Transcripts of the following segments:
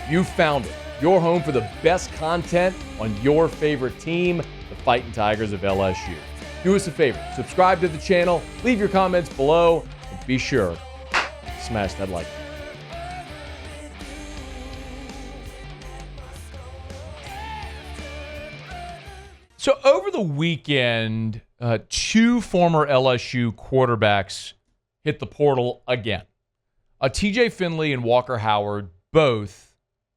You found it. Your home for the best content on your favorite team, the Fighting Tigers of LSU. Do us a favor, subscribe to the channel, leave your comments below, and be sure to smash that like button. So over the weekend, two former LSU quarterbacks hit the portal again. TJ Finley and Walker Howard both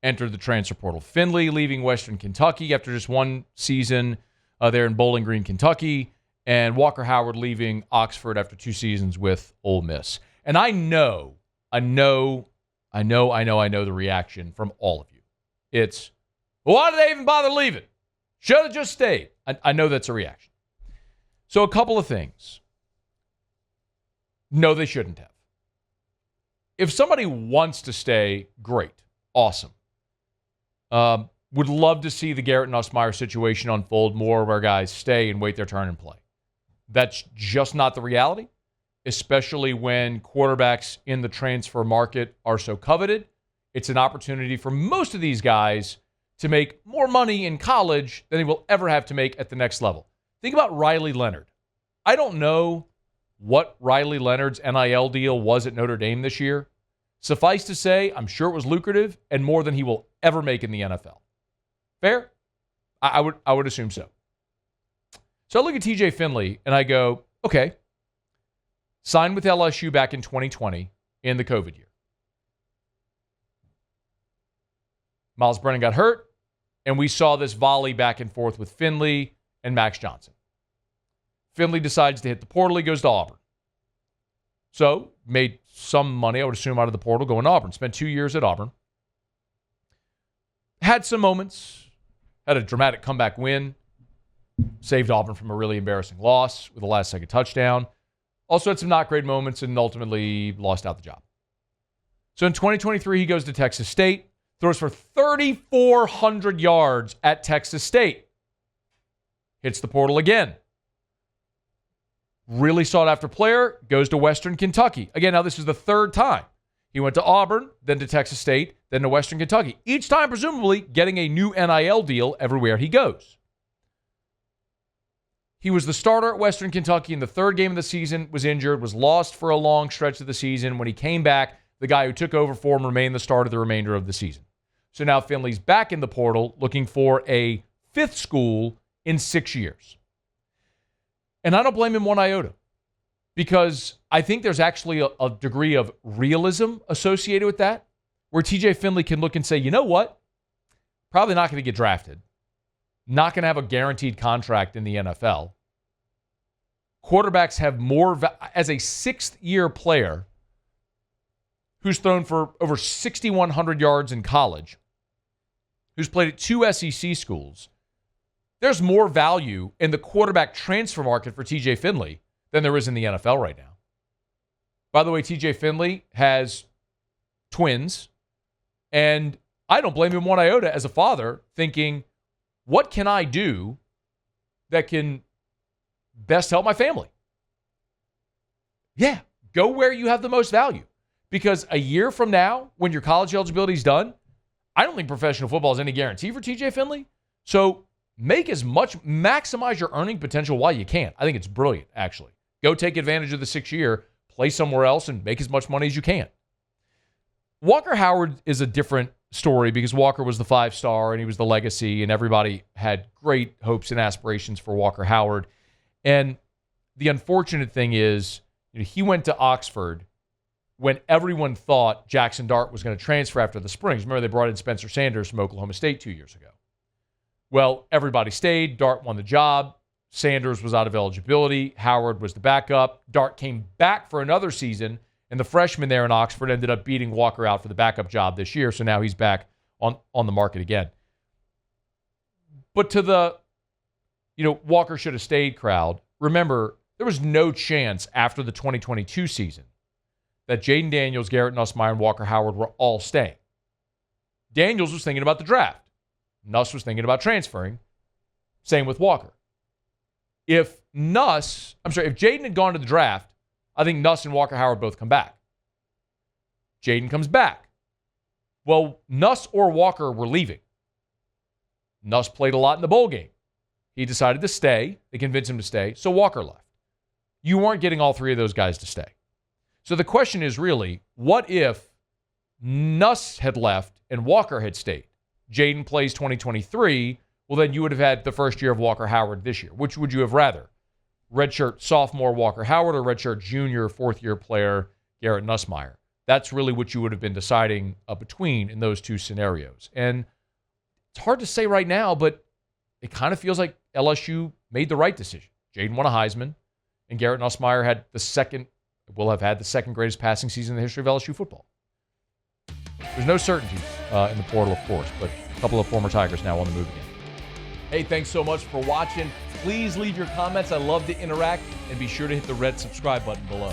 entered the transfer portal. Finley leaving Western Kentucky after just one season there in Bowling Green, Kentucky, and Walker Howard leaving Oxford after 2 seasons with Ole Miss. And I know the reaction from all of you. It's, why did they even bother leaving? Should have just stayed. I know that's a reaction. So a couple of things. No, they shouldn't have. If somebody wants to stay, great. Awesome. Would love to see the Garrett Nussmeier situation unfold. More of our guys stay and wait their turn and play. That's just not the reality, especially when quarterbacks in the transfer market are so coveted. It's an opportunity for most of these guys to make more money in college than they will ever have to make at the next level. Think about Riley Leonard. I don't know what Riley Leonard's NIL deal was at Notre Dame this year. Suffice to say, I'm sure it was lucrative and more than he will ever make in the NFL. Fair? I would assume so. So I look at TJ Finley and I go, okay, signed with LSU back in 2020 in the COVID year. Miles Brennan got hurt, and we saw this volley back and forth with Finley and Max Johnson. Finley decides to hit the portal. He goes to Auburn. So made some money, I would assume, out of the portal going to Auburn. Spent 2 years at Auburn. Had some moments. Had a dramatic comeback win. Saved Auburn from a really embarrassing loss with a last-second touchdown. Also had some not great moments and ultimately lost out the job. So in 2023, he goes to Texas State. Throws for 3,400 yards at Texas State. Hits the portal again. Really sought-after player, goes to Western Kentucky. Again, now this is the third time. He went to Auburn, then to Texas State, then to Western Kentucky. Each time, presumably, getting a new NIL deal everywhere he goes. He was the starter at Western Kentucky in the third game of the season, was injured, was lost for a long stretch of the season. When he came back, the guy who took over for him remained the starter the remainder of the season. So now Finley's back in the portal looking for a fifth school in 6 years. And I don't blame him one iota, because I think there's actually a degree of realism associated with that, where TJ Finley can look and say, you know what? Probably not going to get drafted. Not going to have a guaranteed contract in the NFL. Quarterbacks have more, as a sixth-year player who's thrown for over 6,100 yards in college, who's played at 2 SEC schools, there's more value in the quarterback transfer market for TJ Finley than there is in the NFL right now. By the way, TJ Finley has twins, and I don't blame him one iota as a father thinking, what can I do that can best help my family? Yeah, go where you have the most value. Because a year from now, when your college eligibility is done, I don't think professional football is any guarantee for TJ Finley. So maximize your earning potential while you can. I think it's brilliant, actually. Go take advantage of the 6 year, play somewhere else, and make as much money as you can. Walker Howard is a different story because Walker was the 5-star and he was the legacy, and everybody had great hopes and aspirations for Walker Howard. And the unfortunate thing is, he went to Oxford when everyone thought Jackson Dart was going to transfer after the Springs. Remember, they brought in Spencer Sanders from Oklahoma State 2 years ago. Well, everybody stayed. Dart won the job. Sanders was out of eligibility. Howard was the backup. Dart came back for another season, and the freshman there in Oxford ended up beating Walker out for the backup job this year, so now he's back on the market again. But to the, Walker should have stayed crowd, remember, there was no chance after the 2022 season that Jaden Daniels, Garrett Nussmeier, and Walker Howard were all staying. Daniels was thinking about the draft. Nuss was thinking about transferring. Same with Walker. If Jaden had gone to the draft, I think Nuss and Walker Howard both come back. Jaden comes back. Well, Nuss or Walker were leaving. Nuss played a lot in the bowl game. He decided to stay. They convinced him to stay, so Walker left. You weren't getting all three of those guys to stay. So the question is really, what if Nuss had left and Walker had stayed? Jaden plays 2023. Well, then you would have had the first year of Walker Howard this year. Which would you have rather? Redshirt sophomore Walker Howard or redshirt junior fourth-year player Garrett Nussmeier? That's really what you would have been deciding between in those two scenarios. And it's hard to say right now, but it kind of feels like LSU made the right decision. Jaden won a Heisman, and Garrett Nussmeier will have had the second greatest passing season in the history of LSU football. There's no certainties in the portal, of course, but a couple of former Tigers now on the move again. Hey, thanks so much for watching. Please leave your comments. I love to interact, and be sure to hit the red subscribe button below.